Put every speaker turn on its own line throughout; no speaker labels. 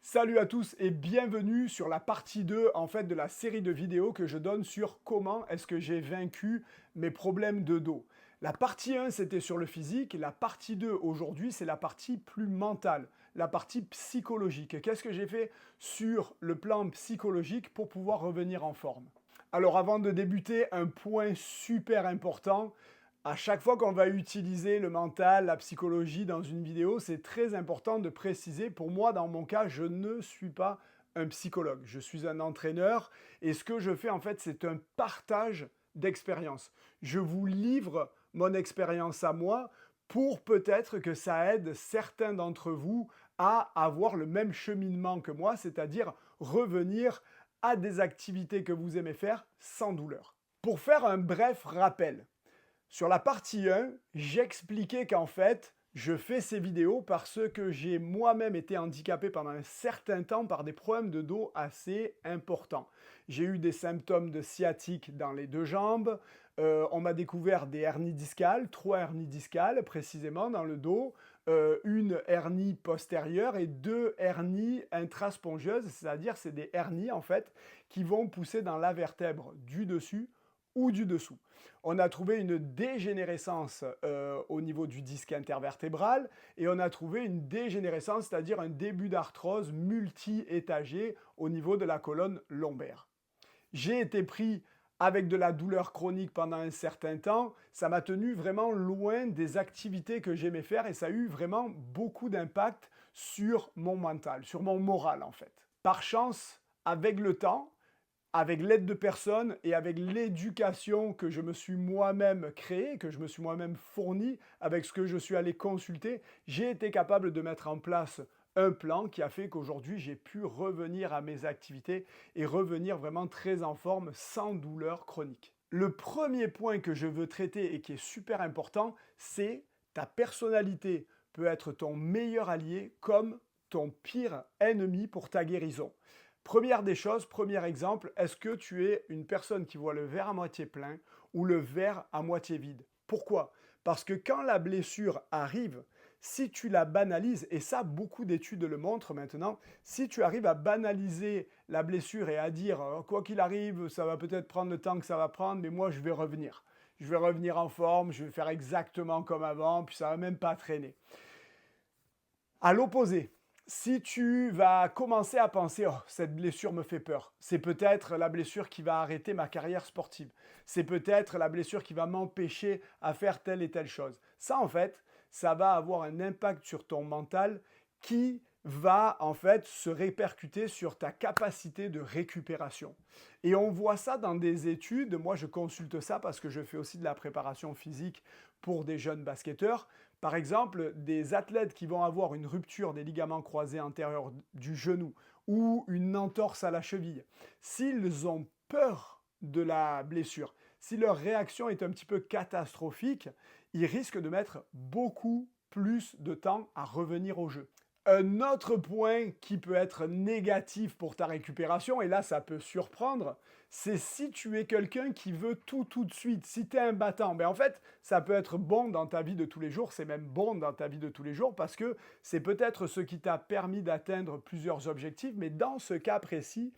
Salut à tous et bienvenue sur la partie 2 de la série de vidéos que je donne sur comment est-ce que j'ai vaincu mes problèmes de dos. La partie 1 c'était sur le physique, la partie 2 aujourd'hui c'est la partie plus mentale, la partie psychologique. Qu'est-ce que j'ai fait sur le plan psychologique pour pouvoir revenir en forme? Alors avant de débuter, un point super important. À chaque fois qu'on va utiliser le mental, la psychologie dans une vidéo, c'est très important de préciser, pour moi, dans mon cas, je ne suis pas un psychologue. Je suis un entraîneur et ce que je fais, en fait, c'est un partage d'expérience. Je vous livre mon expérience à moi pour peut-être que ça aide certains d'entre vous à avoir le même cheminement que moi, c'est-à-dire revenir à des activités que vous aimez faire sans douleur. Pour faire un bref rappel, sur la partie 1, j'expliquais qu'en fait, je fais ces vidéos parce que j'ai moi-même été handicapé pendant un certain temps par des problèmes de dos assez importants. J'ai eu des symptômes de sciatique dans les deux jambes, on m'a découvert des hernies discales, 3 hernies discales précisément dans le dos, une hernie postérieure et 2 hernies intraspongieuses, c'est-à-dire c'est des hernies en fait qui vont pousser dans la vertèbre du dessus ou du dessous. On a trouvé une dégénérescence au niveau du disque intervertébral et on a trouvé une dégénérescence, c'est-à-dire un début d'arthrose multi-étagée au niveau de la colonne lombaire. J'ai été pris avec de la douleur chronique pendant un certain temps, ça m'a tenu vraiment loin des activités que j'aimais faire et ça a eu vraiment beaucoup d'impact sur mon mental, sur mon moral en fait. Par chance, avec le temps, avec l'aide de personnes et avec l'éducation que je me suis moi-même créée, que je me suis moi-même fourni, avec ce que je suis allé consulter, j'ai été capable de mettre en place un plan qui a fait qu'aujourd'hui j'ai pu revenir à mes activités et revenir vraiment très en forme sans douleur chronique. Le premier point que je veux traiter et qui est super important, c'est ta personnalité peut être ton meilleur allié comme ton pire ennemi pour ta guérison. Première des choses, premier exemple, est-ce que tu es une personne qui voit le verre à moitié plein ou le verre à moitié vide? Pourquoi? Parce que quand la blessure arrive, si tu la banalises, et ça beaucoup d'études le montrent maintenant, si tu arrives à banaliser la blessure et à dire quoi qu'il arrive, ça va peut-être prendre le temps que ça va prendre, mais moi je vais revenir. Je vais revenir en forme, je vais faire exactement comme avant, puis ça va même pas traîner. À l'opposé, si tu vas commencer à penser «Oh, cette blessure me fait peur», c'est peut-être la blessure qui va arrêter ma carrière sportive. C'est peut-être la blessure qui va m'empêcher à faire telle et telle chose. Ça, en fait, ça va avoir un impact sur ton mental qui va en fait se répercuter sur ta capacité de récupération. Et on voit ça dans des études, moi je consulte ça parce que je fais aussi de la préparation physique pour des jeunes basketteurs. Par exemple, des athlètes qui vont avoir une rupture des ligaments croisés antérieurs du genou ou une entorse à la cheville, s'ils ont peur de la blessure, si leur réaction est un petit peu catastrophique, ils risquent de mettre beaucoup plus de temps à revenir au jeu. Un autre point qui peut être négatif pour ta récupération, et là ça peut surprendre, c'est si tu es quelqu'un qui veut tout de suite. Si tu es un battant, en fait ça peut être bon dans ta vie de tous les jours, c'est même bon dans ta vie de tous les jours parce que c'est peut-être ce qui t'a permis d'atteindre plusieurs objectifs, mais dans ce cas précis,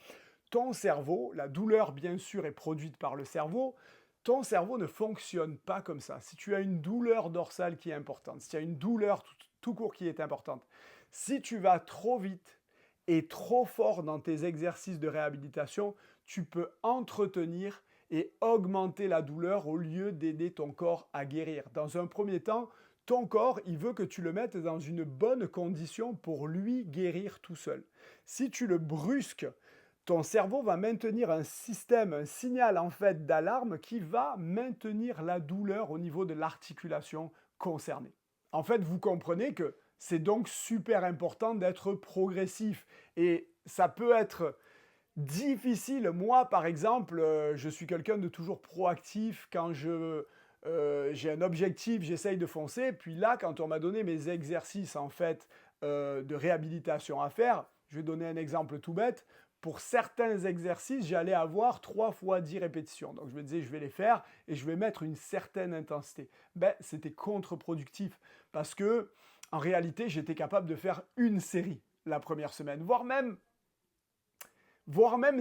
ton cerveau, la douleur bien sûr est produite par le cerveau, ton cerveau ne fonctionne pas comme ça. Si tu as une douleur dorsale qui est importante, si tu as une douleur tout court qui est importante, si tu vas trop vite et trop fort dans tes exercices de réhabilitation, tu peux entretenir et augmenter la douleur au lieu d'aider ton corps à guérir. Dans un premier temps, ton corps, il veut que tu le mettes dans une bonne condition pour lui guérir tout seul. Si tu le brusques, ton cerveau va maintenir un système, un signal en fait d'alarme qui va maintenir la douleur au niveau de l'articulation concernée. En fait, vous comprenez que c'est donc super important d'être progressif et ça peut être difficile. Moi, par exemple, je suis quelqu'un de toujours proactif. Quand j'ai un objectif, j'essaye de foncer. Puis là, quand on m'a donné mes exercices en fait de réhabilitation à faire, je vais donner un exemple tout bête. Pour certains exercices, j'allais avoir 3 fois 10 répétitions. Donc je me disais, je vais les faire et je vais mettre une certaine intensité. C'était contre-productif parce que en réalité, j'étais capable de faire une série. la première semaine, voire même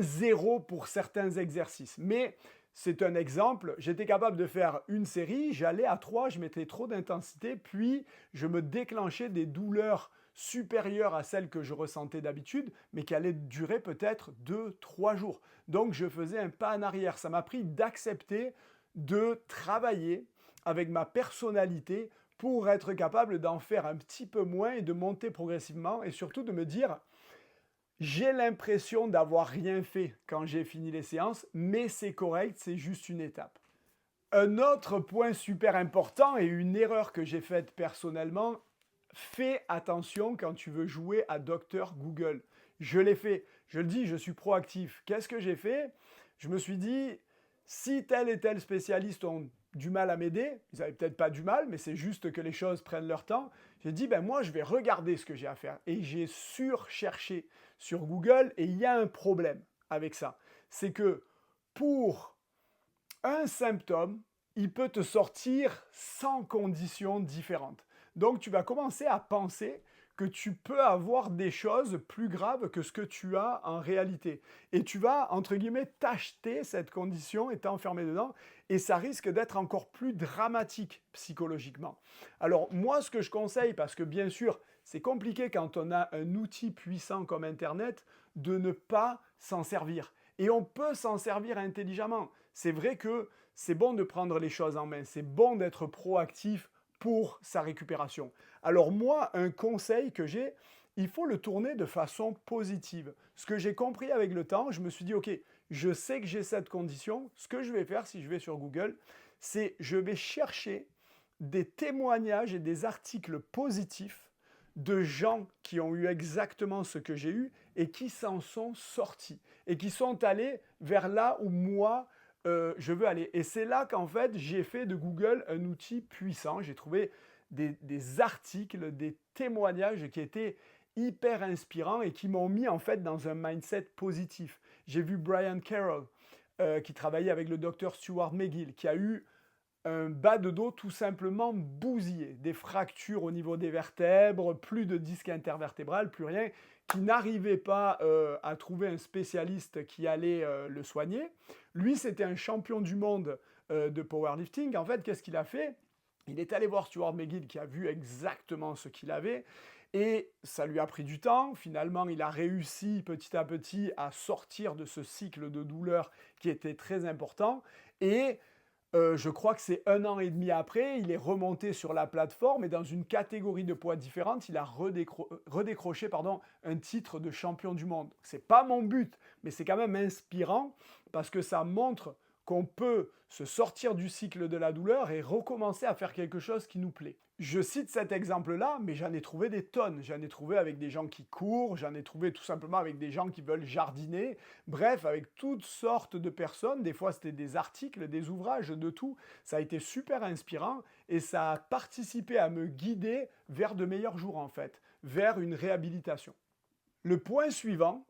0 pour certains exercices. Mais c'est un exemple, j'étais capable de faire une série, j'allais à 3, je mettais trop d'intensité, puis je me déclenchais des douleurs supérieures à celles que je ressentais d'habitude, mais qui allaient durer peut-être 2, 3 jours. Donc je faisais un pas en arrière. Ça m'a pris d'accepter de travailler avec ma personnalité pour être capable d'en faire un petit peu moins et de monter progressivement et surtout de me dire j'ai l'impression d'avoir rien fait quand j'ai fini les séances, mais c'est correct, c'est juste une étape. Un autre point super important et une erreur que j'ai faite personnellement, fais attention quand tu veux jouer à Docteur Google. Je l'ai fait, je le dis, je suis proactif. Qu'est-ce que j'ai fait? Je me suis dit, si tel et tel spécialiste ont du mal à m'aider, ils n'avaient peut-être pas du mal, mais c'est juste que les choses prennent leur temps. J'ai dit, ben moi, je vais regarder ce que j'ai à faire. Et j'ai surcherché sur Google et il y a un problème avec ça. C'est que pour un symptôme, il peut te sortir 100 conditions différentes. Donc tu vas commencer à penser que tu peux avoir des choses plus graves que ce que tu as en réalité. Et tu vas, entre guillemets, t'acheter cette condition et t'enfermer dedans. Et ça risque d'être encore plus dramatique psychologiquement. Alors moi, ce que je conseille, parce que bien sûr, c'est compliqué quand on a un outil puissant comme Internet, de ne pas s'en servir. Et on peut s'en servir intelligemment. C'est vrai que c'est bon de prendre les choses en main, c'est bon d'être proactif pour sa récupération. Alors moi, un conseil que j'ai, il faut le tourner de façon positive. Ce que j'ai compris avec le temps, je me suis dit, ok, je sais que j'ai cette condition, ce que je vais faire si je vais sur Google, c'est je vais chercher des témoignages et des articles positifs de gens qui ont eu exactement ce que j'ai eu et qui s'en sont sortis et qui sont allés vers là où moi, je veux aller. Et c'est là qu'en fait, j'ai fait de Google un outil puissant. J'ai trouvé des articles, des témoignages qui étaient hyper inspirants et qui m'ont mis en fait dans un mindset positif. J'ai vu Brian Carroll qui travaillait avec le docteur Stuart McGill, qui a eu un bas de dos tout simplement bousillé, des fractures au niveau des vertèbres, plus de disque intervertébral, plus rien, qui n'arrivait pas à trouver un spécialiste qui allait le soigner. Lui, c'était un champion du monde de powerlifting. En fait, qu'est-ce qu'il a fait? Il est allé voir Stuart McGill qui a vu exactement ce qu'il avait et ça lui a pris du temps. Finalement, il a réussi petit à petit à sortir de ce cycle de douleur qui était très important et je crois que c'est 1 an et demi après, il est remonté sur la plateforme et dans une catégorie de poids différente, il a redécroché un titre de champion du monde. C'est pas mon but, mais c'est quand même inspirant parce que ça montre qu'on peut se sortir du cycle de la douleur et recommencer à faire quelque chose qui nous plaît. Je cite cet exemple-là, mais j'en ai trouvé des tonnes. J'en ai trouvé avec des gens qui courent, j'en ai trouvé tout simplement avec des gens qui veulent jardiner, bref, avec toutes sortes de personnes. Des fois, c'était des articles, des ouvrages, de tout. Ça a été super inspirant et ça a participé à me guider vers de meilleurs jours, en fait, vers une réhabilitation. Le point suivant,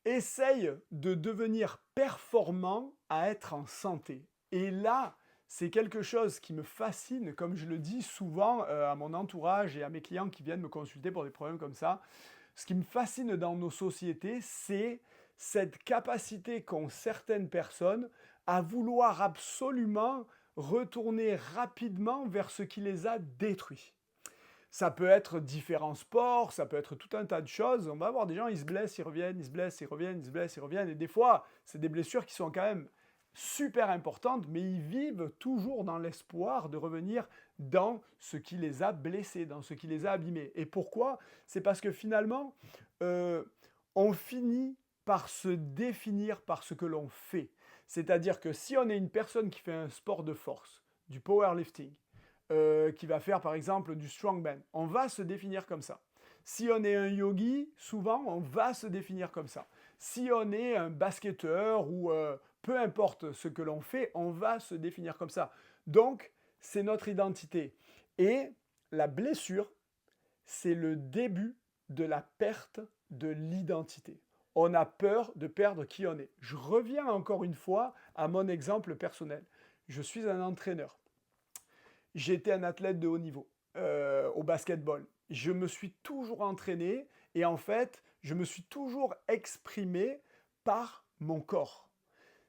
essaye de devenir performant à être en santé. Et là, c'est quelque chose qui me fascine, comme je le dis souvent à mon entourage et à mes clients qui viennent me consulter pour des problèmes comme ça. Ce qui me fascine dans nos sociétés, c'est cette capacité qu'ont certaines personnes à vouloir absolument retourner rapidement vers ce qui les a détruits. Ça peut être différents sports, ça peut être tout un tas de choses. On va avoir des gens, ils se blessent, ils reviennent, ils se blessent, ils reviennent, ils se blessent, ils reviennent. Et des fois, c'est des blessures qui sont quand même super importantes, mais ils vivent toujours dans l'espoir de revenir dans ce qui les a blessés, dans ce qui les a abîmés. Et pourquoi? C'est parce que finalement, on finit par se définir par ce que l'on fait. C'est-à-dire que si on est une personne qui fait un sport de force, du powerlifting, qui va faire par exemple du strongman, on va se définir comme ça. Si on est un yogi, souvent on va se définir comme ça. Si on est un basketteur ou peu importe ce que l'on fait, on va se définir comme ça. Donc, c'est notre identité. Et la blessure, c'est le début de la perte de l'identité. On a peur de perdre qui on est. Je reviens encore une fois à mon exemple personnel. Je suis un entraîneur. J'étais un athlète de haut niveau au basketball. Je me suis toujours entraîné Et en fait, je me suis toujours exprimé par mon corps.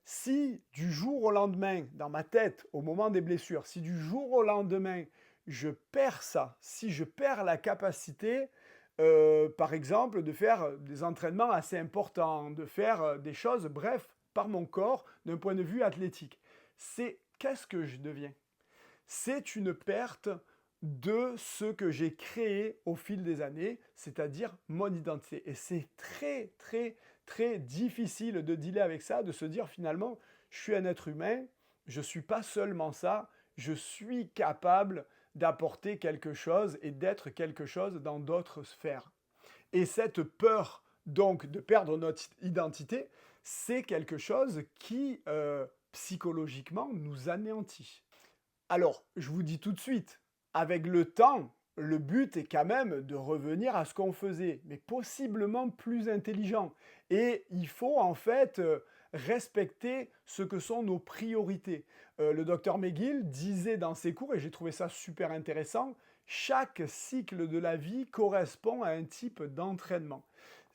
Si du jour au lendemain, dans ma tête, au moment des blessures, si du jour au lendemain, je perds ça, si je perds la capacité, par exemple, de faire des entraînements assez importants, de faire des choses, bref, par mon corps, d'un point de vue athlétique, c'est qu'est-ce que je deviens? C'est une perte de ce que j'ai créé au fil des années, c'est-à-dire mon identité. Et c'est très, très, très difficile de dealer avec ça, de se dire finalement, je suis un être humain, je ne suis pas seulement ça, je suis capable d'apporter quelque chose et d'être quelque chose dans d'autres sphères. Et cette peur, donc, de perdre notre identité, c'est quelque chose qui, psychologiquement, nous anéantit. Alors, je vous dis tout de suite, avec le temps, le but est quand même de revenir à ce qu'on faisait, mais possiblement plus intelligent. Et il faut en fait respecter ce que sont nos priorités. Le docteur McGill disait dans ses cours, et j'ai trouvé ça super intéressant, chaque cycle de la vie correspond à un type d'entraînement.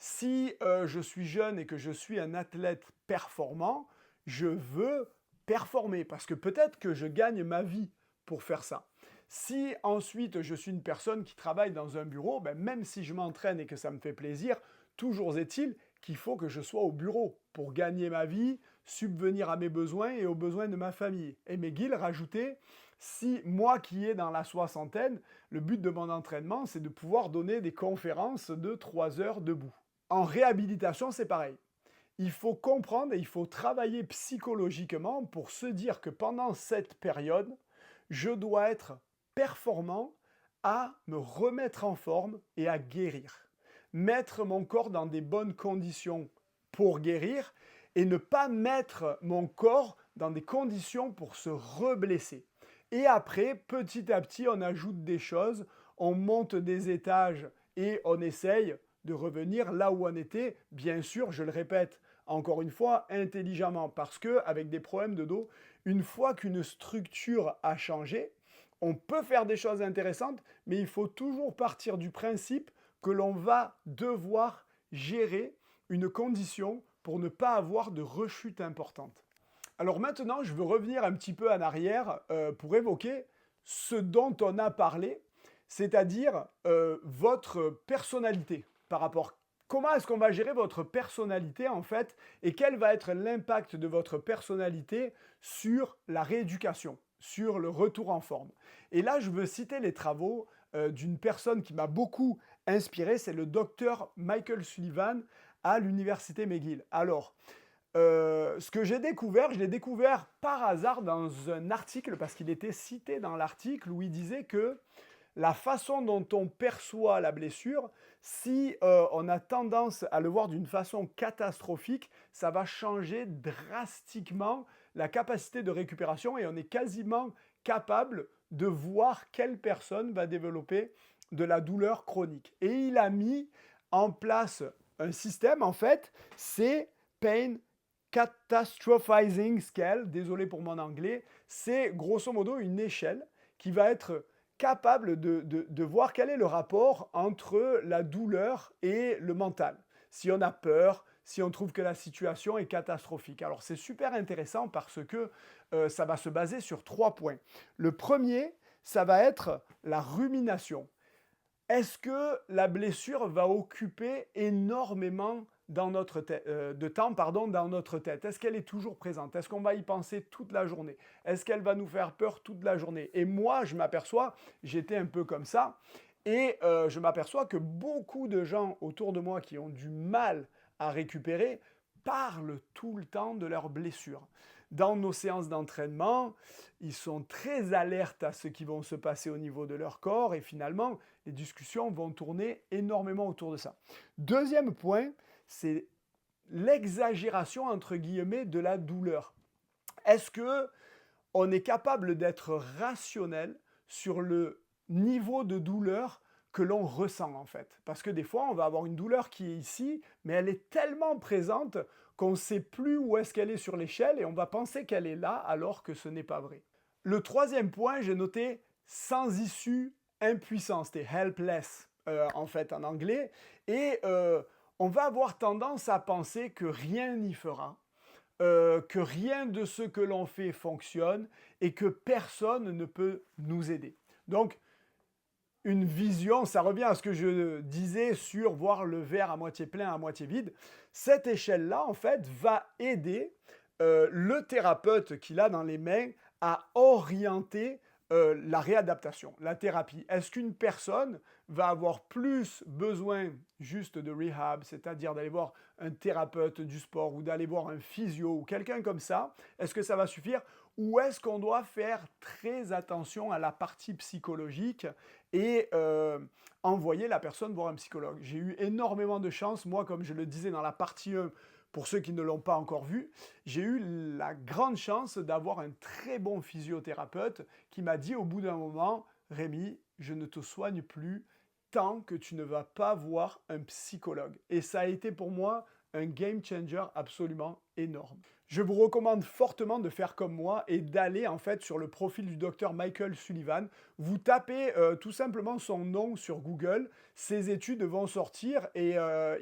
Si je suis jeune et que je suis un athlète performant, je veux performer, parce que peut-être que je gagne ma vie pour faire ça. Si ensuite je suis une personne qui travaille dans un bureau, ben même si je m'entraîne et que ça me fait plaisir, toujours est-il qu'il faut que je sois au bureau pour gagner ma vie, subvenir à mes besoins et aux besoins de ma famille. Et McGill rajoutait, si moi qui est dans la soixantaine, le but de mon entraînement, c'est de pouvoir donner des conférences de 3 heures debout. En réhabilitation, c'est pareil. Il faut comprendre et il faut travailler psychologiquement pour se dire que pendant cette période, je dois être performant à me remettre en forme et à guérir. Mettre mon corps dans des bonnes conditions pour guérir et ne pas mettre mon corps dans des conditions pour se reblesser. Et après, petit à petit, on ajoute des choses, on monte des étages et on essaye de revenir là où on était. Bien sûr, je le répète, encore une fois, intelligemment, parce que avec des problèmes de dos, une fois qu'une structure a changé, on peut faire des choses intéressantes, mais il faut toujours partir du principe que l'on va devoir gérer une condition pour ne pas avoir de rechute importante. Alors maintenant, je veux revenir un petit peu en arrière pour évoquer ce dont on a parlé, c'est-à-dire votre personnalité par rapport. Comment est-ce qu'on va gérer votre personnalité en fait et quel va être l'impact de votre personnalité sur la rééducation, sur le retour en forme. Et là, je veux citer les travaux d'une personne qui m'a beaucoup inspiré, c'est le docteur Michael Sullivan à l'université McGill. Alors, ce que j'ai découvert, je l'ai découvert par hasard dans un article, parce qu'il était cité dans l'article où il disait que la façon dont on perçoit la blessure, si on a tendance à le voir d'une façon catastrophique, ça va changer drastiquement la capacité de récupération et on est quasiment capable de voir quelle personne va développer de la douleur chronique. Et il a mis en place un système, en fait, c'est Pain Catastrophizing Scale, désolé pour mon anglais, c'est grosso modo une échelle qui va être capable de voir quel est le rapport entre la douleur et le mental. Si on a peur, si on trouve que la situation est catastrophique. Alors c'est super intéressant parce que ça va se baser sur 3 points. Le premier, ça va être la rumination. Est-ce que la blessure va occuper énormément de temps dans notre tête? Est-ce qu'elle est toujours présente? Est-ce qu'on va y penser toute la journée? Est-ce qu'elle va nous faire peur toute la journée? Et moi, je m'aperçois, j'étais un peu comme ça, et je m'aperçois que beaucoup de gens autour de moi qui ont du mal à récupérer parlent tout le temps de leurs blessures. Dans nos séances d'entraînement, ils sont très alertes à ce qui va se passer au niveau de leur corps et finalement, les discussions vont tourner énormément autour de ça. Deuxième point, c'est l'exagération entre guillemets de la douleur. Est-ce que on est capable d'être rationnel sur le niveau de douleur que l'on ressent en fait? Parce que des fois, on va avoir une douleur qui est ici, mais elle est tellement présente qu'on ne sait plus où est-ce qu'elle est sur l'échelle et on va penser qu'elle est là alors que ce n'est pas vrai. Le troisième point, j'ai noté sans issue, impuissant, c'était helpless. en fait en anglais, et on va avoir tendance à penser que rien n'y fera, que rien de ce que l'on fait fonctionne et que personne ne peut nous aider. Donc, une vision, ça revient à ce que je disais sur voir le verre à moitié plein, à moitié vide. Cette échelle-là, en fait, va aider le thérapeute qu'il a dans les mains à orienter la réadaptation, la thérapie. Est-ce qu'une personne va avoir plus besoin juste de rehab, c'est-à-dire d'aller voir un thérapeute du sport ou d'aller voir un physio ou quelqu'un comme ça? Est-ce que ça va suffire? Ou est-ce qu'on doit faire très attention à la partie psychologique et envoyer la personne voir un psychologue? J'ai eu énormément de chance, moi, comme je le disais dans la partie 1, pour ceux qui ne l'ont pas encore vu, j'ai eu la grande chance d'avoir un très bon physiothérapeute qui m'a dit au bout d'un moment, Rémi, je ne te soigne plus tant que tu ne vas pas voir un psychologue. Et ça a été pour moi un game changer absolument énorme. Je vous recommande fortement de faire comme moi et d'aller en fait sur le profil du docteur Michael Sullivan. Vous tapez tout simplement son nom sur Google, ses études vont sortir et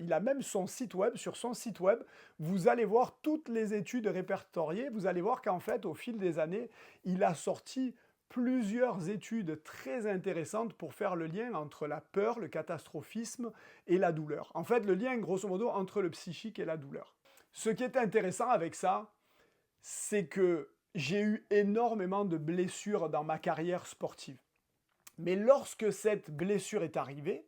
il a même son site web. Sur son site web, vous allez voir toutes les études répertoriées. Vous allez voir qu'en fait, au fil des années, il a sorti plusieurs études très intéressantes pour faire le lien entre la peur, le catastrophisme et la douleur. En fait, le lien, grosso modo, entre le psychique et la douleur. Ce qui est intéressant avec ça, c'est que j'ai eu énormément de blessures dans ma carrière sportive. Mais lorsque cette blessure est arrivée,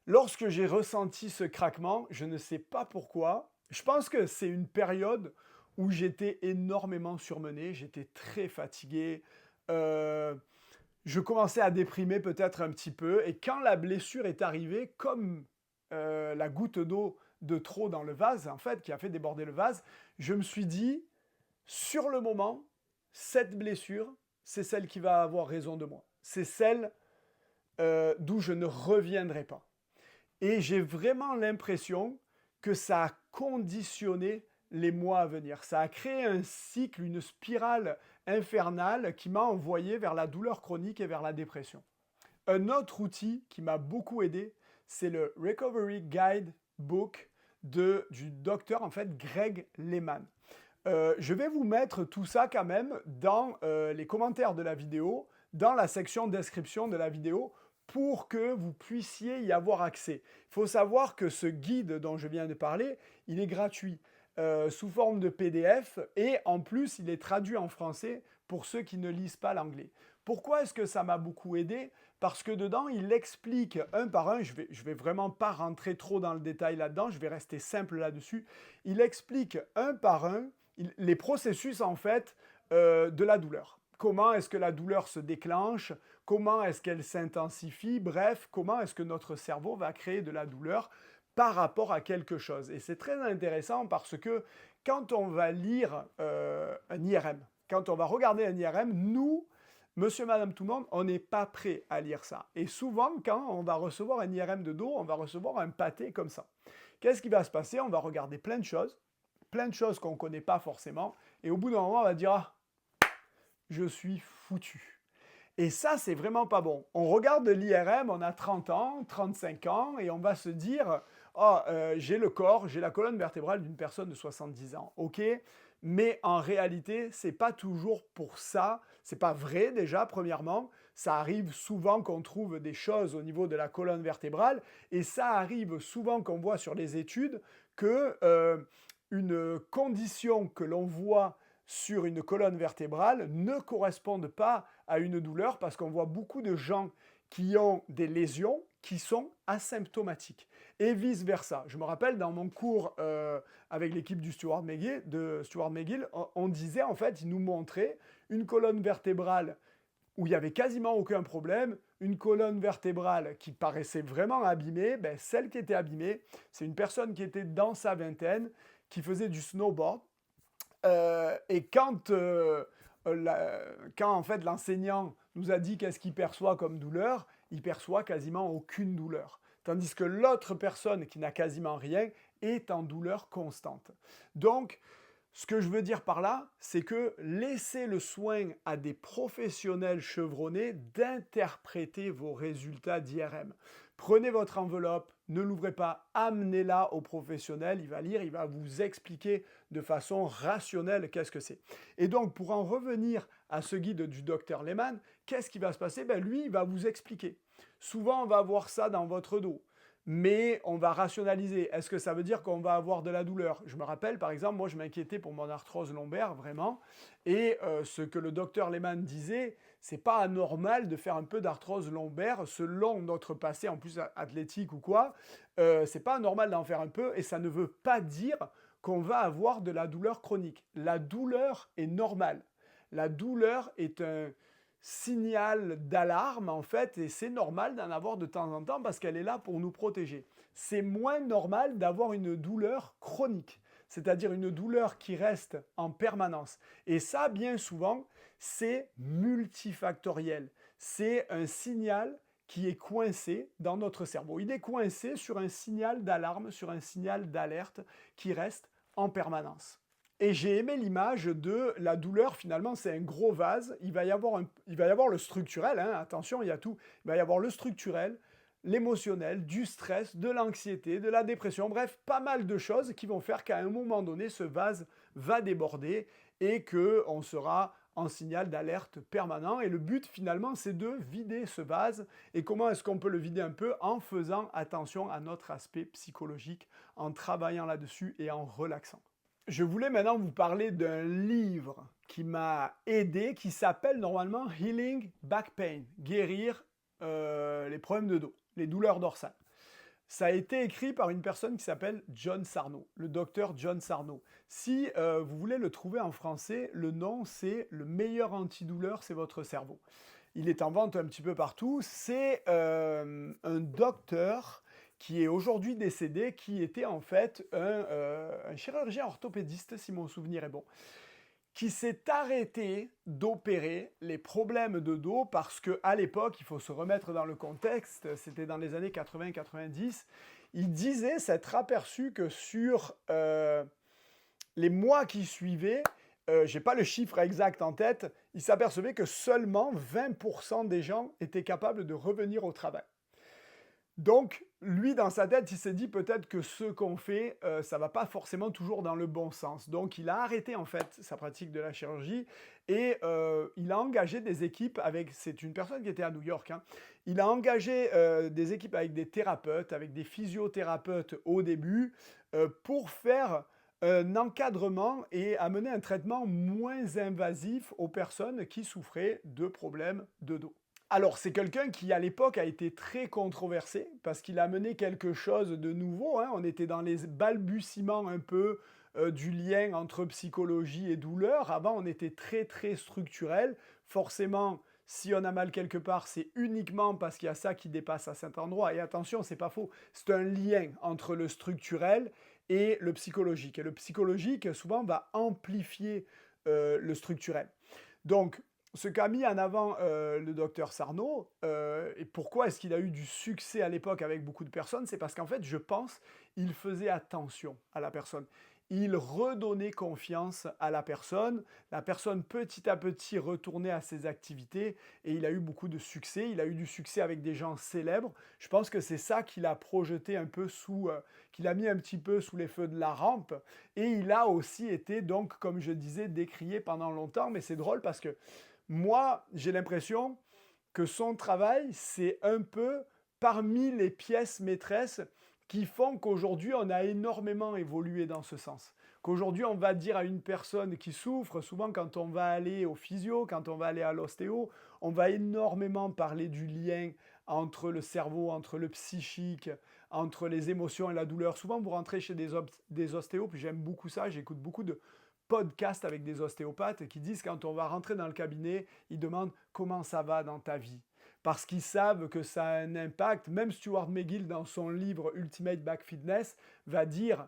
lorsque j'ai ressenti ce craquement, je ne sais pas pourquoi, je pense que c'est une période où j'étais énormément surmené, j'étais très fatigué, je commençais à déprimer peut-être un petit peu, et quand la blessure est arrivée, comme la goutte d'eau de trop dans le vase, en fait, qui a fait déborder le vase, je me suis dit, sur le moment, cette blessure, c'est celle qui va avoir raison de moi. C'est celle d'où je ne reviendrai pas. Et j'ai vraiment l'impression que ça a conditionné les mois à venir. Ça a créé un cycle, une spirale infernale qui m'a envoyé vers la douleur chronique et vers la dépression. Un autre outil qui m'a beaucoup aidé, c'est le Recovery Guide Book du docteur en fait Greg Lehman. Je vais vous mettre tout ça quand même dans les commentaires de la vidéo, dans la section description de la vidéo, pour que vous puissiez y avoir accès. Il faut savoir que ce guide dont je viens de parler, il est gratuit, sous forme de PDF, et en plus il est traduit en français pour ceux qui ne lisent pas l'anglais. Pourquoi est-ce que ça m'a beaucoup aidé? Parce que dedans, il explique un par un, je vais vraiment pas rentrer trop dans le détail là-dedans, je vais rester simple là-dessus. Il explique un par un les processus en fait de la douleur. Comment est-ce que la douleur se déclenche? Comment est-ce qu'elle s'intensifie? Bref, comment est-ce que notre cerveau va créer de la douleur par rapport à quelque chose? Et c'est très intéressant parce que quand on va lire un IRM, quand on va regarder un IRM, nous, monsieur, madame, tout le monde, on n'est pas prêt à lire ça. Et souvent, quand on va recevoir un IRM de dos, on va recevoir un pâté comme ça. Qu'est-ce qui va se passer? On va regarder plein de choses qu'on ne connaît pas forcément, et au bout d'un moment, on va dire « Ah, je suis foutu ». Et ça, c'est vraiment pas bon. On regarde l'IRM, on a 30 ans, 35 ans, et on va se dire « Oh, j'ai le corps, j'ai la colonne vertébrale d'une personne de 70 ans. » Ok, mais en réalité, c'est pas toujours pour ça. C'est pas vrai déjà, premièrement. Ça arrive souvent qu'on trouve des choses au niveau de la colonne vertébrale, et ça arrive souvent qu'on voit sur les études que une condition que l'on voit sur une colonne vertébrale ne correspondent pas à une douleur, parce qu'on voit beaucoup de gens qui ont des lésions qui sont asymptomatiques et vice-versa. Je me rappelle dans mon cours avec l'équipe du Stuart McGill, on disait en fait, il nous montrait une colonne vertébrale où il n'y avait quasiment aucun problème, une colonne vertébrale qui paraissait vraiment abîmée. Ben, celle qui était abîmée, c'est une personne qui était dans sa vingtaine, qui faisait du snowboard, et quand en fait l'enseignant nous a dit qu'est-ce qu'il perçoit comme douleur, il perçoit quasiment aucune douleur. Tandis que l'autre personne qui n'a quasiment rien est en douleur constante. Donc, ce que je veux dire par là, c'est que laissez le soin à des professionnels chevronnés d'interpréter vos résultats d'IRM. Prenez votre enveloppe, ne l'ouvrez pas, amenez-la au professionnel, il va lire, il va vous expliquer de façon rationnelle qu'est-ce que c'est. Et donc, pour en revenir à ce guide du docteur Lehman, qu'est-ce qui va se passer? Lui, il va vous expliquer. Souvent, on va avoir ça dans votre dos, mais on va rationaliser. Est-ce que ça veut dire qu'on va avoir de la douleur? Je me rappelle, par exemple, moi, je m'inquiétais pour mon arthrose lombaire, vraiment, et ce que le docteur Lehman disait, c'est pas anormal de faire un peu d'arthrose lombaire selon notre passé, en plus athlétique ou quoi. C'est pas anormal d'en faire un peu, et ça ne veut pas dire qu'on va avoir de la douleur chronique. La douleur est normale. La douleur est un signal d'alarme en fait, et c'est normal d'en avoir de temps en temps parce qu'elle est là pour nous protéger. C'est moins normal d'avoir une douleur chronique, c'est-à-dire une douleur qui reste en permanence. Et ça, bien souvent, c'est multifactoriel. C'est un signal qui est coincé dans notre cerveau. Il est coincé sur un signal d'alarme, sur un signal d'alerte qui reste en permanence. Et j'ai aimé l'image de la douleur, finalement, c'est un gros vase. Il va y avoir le structurel, hein, attention, il y a tout. Il va y avoir le structurel, l'émotionnel, du stress, de l'anxiété, de la dépression, bref, pas mal de choses qui vont faire qu'à un moment donné, ce vase va déborder et qu'on sera en signal d'alerte permanent. Et le but, finalement, c'est de vider ce vase. Et comment est-ce qu'on peut le vider un peu? En faisant attention à notre aspect psychologique, en travaillant là-dessus et en relaxant. Je voulais maintenant vous parler d'un livre qui m'a aidé, qui s'appelle normalement Healing Back Pain, guérir les problèmes de dos, les douleurs dorsales. Ça a été écrit par une personne qui s'appelle John Sarno, le docteur John Sarno. Si vous voulez le trouver en français, le nom c'est Le meilleur antidouleur, c'est votre cerveau. Il est en vente un petit peu partout. C'est un docteur qui est aujourd'hui décédé, qui était en fait un chirurgien orthopédiste, si mon souvenir est bon, qui s'est arrêté d'opérer les problèmes de dos parce qu'à l'époque, il faut se remettre dans le contexte, c'était dans les années 80-90, il disait s'être aperçu que sur les mois qui suivaient, j'ai pas le chiffre exact en tête, il s'apercevait que seulement 20% des gens étaient capables de revenir au travail. Donc, lui, dans sa tête, il s'est dit peut-être que ce qu'on fait, ça va pas forcément toujours dans le bon sens. Donc, il a arrêté en fait sa pratique de la chirurgie et il a engagé des équipes avec. C'est une personne qui était à New York, hein. Il a engagé des équipes avec des thérapeutes, avec des physiothérapeutes au début, pour faire un encadrement et amener un traitement moins invasif aux personnes qui souffraient de problèmes de dos. Alors, c'est quelqu'un qui, à l'époque, a été très controversé parce qu'il a amené quelque chose de nouveau, hein. On était dans les balbutiements un peu du lien entre psychologie et douleur. Avant, on était très, très structurel. Forcément, si on a mal quelque part, c'est uniquement parce qu'il y a ça qui dépasse à cet endroit. Et attention, c'est pas faux. C'est un lien entre le structurel et le psychologique. Et le psychologique, souvent, va amplifier le structurel. Donc, ce qu'a mis en avant le docteur Sarno, et pourquoi est-ce qu'il a eu du succès à l'époque avec beaucoup de personnes, c'est parce qu'en fait, je pense, il faisait attention à la personne. Il redonnait confiance à la personne petit à petit retournait à ses activités et il a eu beaucoup de succès. Il a eu du succès avec des gens célèbres. Je pense que c'est ça qu'il a projeté un peu qu'il a mis un petit peu sous les feux de la rampe. Et il a aussi été donc, comme je disais, décrié pendant longtemps. Mais c'est drôle parce que moi, j'ai l'impression que son travail, c'est un peu parmi les pièces maîtresses qui font qu'aujourd'hui, on a énormément évolué dans ce sens. Qu'aujourd'hui, on va dire à une personne qui souffre, souvent quand on va aller au physio, quand on va aller à l'ostéo, on va énormément parler du lien entre le cerveau, entre le psychique, entre les émotions et la douleur. Souvent, vous rentrez chez des ostéos, puis j'aime beaucoup ça, j'écoute beaucoup de podcasts avec des ostéopathes qui disent quand on va rentrer dans le cabinet, ils demandent comment ça va dans ta vie. Parce qu'ils savent que ça a un impact. Même Stuart McGill, dans son livre Ultimate Back Fitness, va dire,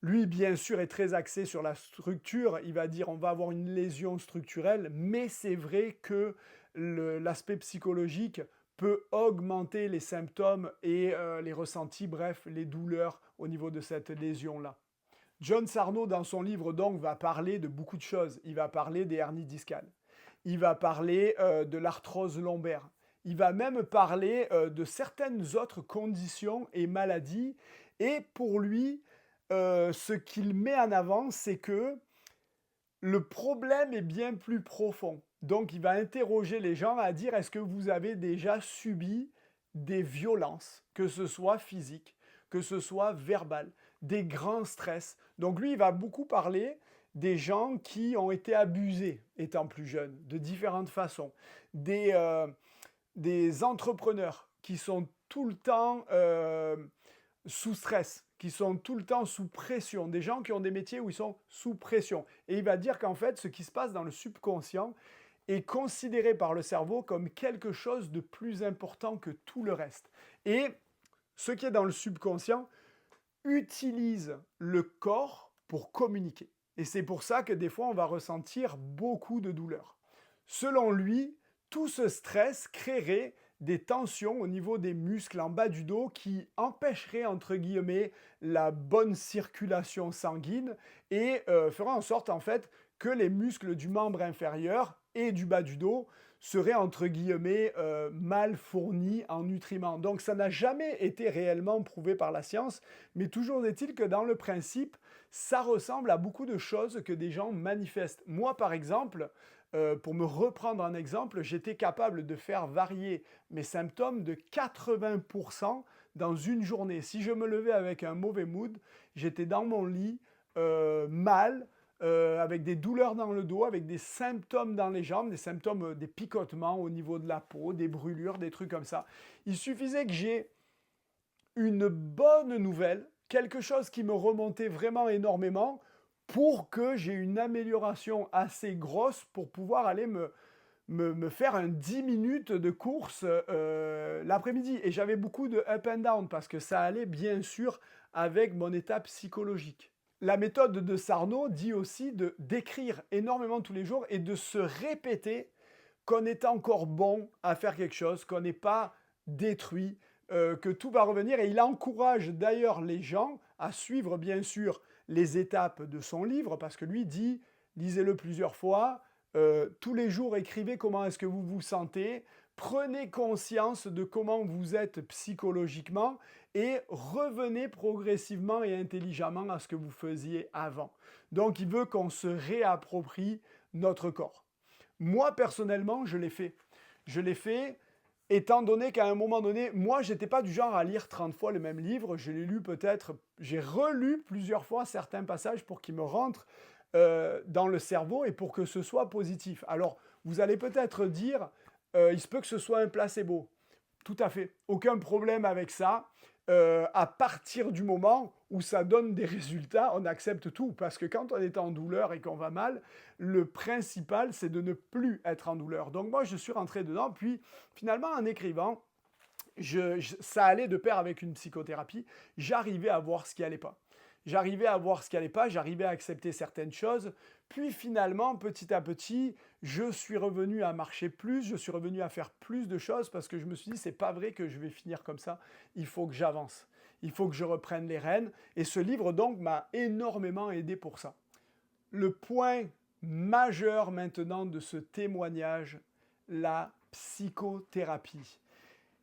lui bien sûr est très axé sur la structure, il va dire on va avoir une lésion structurelle, mais c'est vrai que l'aspect psychologique peut augmenter les symptômes et les ressentis, bref, les douleurs au niveau de cette lésion-là. John Sarno, dans son livre, donc, va parler de beaucoup de choses. Il va parler des hernies discales. Il va parler de l'arthrose lombaire. Il va même parler de certaines autres conditions et maladies. Et pour lui, ce qu'il met en avant, c'est que le problème est bien plus profond. Donc, il va interroger les gens à dire, est-ce que vous avez déjà subi des violences, que ce soit physiques, que ce soit verbales, des grands stress. Donc, lui, il va beaucoup parler des gens qui ont été abusés étant plus jeunes, de différentes façons. Des entrepreneurs qui sont tout le temps sous stress, qui sont tout le temps sous pression, des gens qui ont des métiers où ils sont sous pression. Et il va dire qu'en fait, ce qui se passe dans le subconscient est considéré par le cerveau comme quelque chose de plus important que tout le reste. Et ce qui est dans le subconscient utilise le corps pour communiquer. Et c'est pour ça que des fois, on va ressentir beaucoup de douleur. Selon lui, tout ce stress créerait des tensions au niveau des muscles en bas du dos qui empêcheraient, entre guillemets, la bonne circulation sanguine et ferait en sorte, en fait, que les muscles du membre inférieur et du bas du dos seraient, entre guillemets, mal fournis en nutriments. Donc ça n'a jamais été réellement prouvé par la science, mais toujours est-il que dans le principe, ça ressemble à beaucoup de choses que des gens manifestent. Moi, par exemple, pour me reprendre un exemple, j'étais capable de faire varier mes symptômes de 80% dans une journée. Si je me levais avec un mauvais mood, j'étais dans mon lit, mal, avec des douleurs dans le dos, avec des symptômes dans les jambes, des symptômes, des picotements au niveau de la peau, des brûlures, des trucs comme ça. Il suffisait que j'ai une bonne nouvelle, quelque chose qui me remontait vraiment énormément pour que j'ai une amélioration assez grosse pour pouvoir aller me faire un 10 minutes de course l'après-midi. Et j'avais beaucoup de up and down parce que ça allait bien sûr avec mon état psychologique. La méthode de Sarno dit aussi de d'écrire énormément tous les jours et de se répéter qu'on est encore bon à faire quelque chose, qu'on n'est pas détruit, que tout va revenir. Et il encourage d'ailleurs les gens à suivre bien sûr les étapes de son livre, parce que lui dit, lisez-le plusieurs fois, tous les jours écrivez comment est-ce que vous vous sentez, prenez conscience de comment vous êtes psychologiquement et revenez progressivement et intelligemment à ce que vous faisiez avant. Donc il veut qu'on se réapproprie notre corps. Moi personnellement, je l'ai fait. Je l'ai fait étant donné qu'à un moment donné, moi, j'étais pas du genre à lire 30 fois le même livre. Je l'ai lu peut-être, j'ai relu plusieurs fois certains passages pour qu'ils me rentrent dans le cerveau et pour que ce soit positif. Alors, vous allez peut-être dire, il se peut que ce soit un placebo. Tout à fait. Aucun problème avec ça. À partir du moment où ça donne des résultats, on accepte tout. Parce que quand on est en douleur et qu'on va mal, le principal, c'est de ne plus être en douleur. Donc moi, je suis rentré dedans. Puis finalement, en écrivant, ça allait de pair avec une psychothérapie. J'arrivais à voir ce qui allait pas. J'arrivais à voir ce qui allait pas, j'arrivais à accepter certaines choses. Puis finalement, petit à petit, je suis revenu à marcher plus, je suis revenu à faire plus de choses parce que je me suis dit, c'est pas vrai que je vais finir comme ça, il faut que j'avance, il faut que je reprenne les rênes. Et ce livre donc m'a énormément aidé pour ça. Le point majeur maintenant de ce témoignage, la psychothérapie.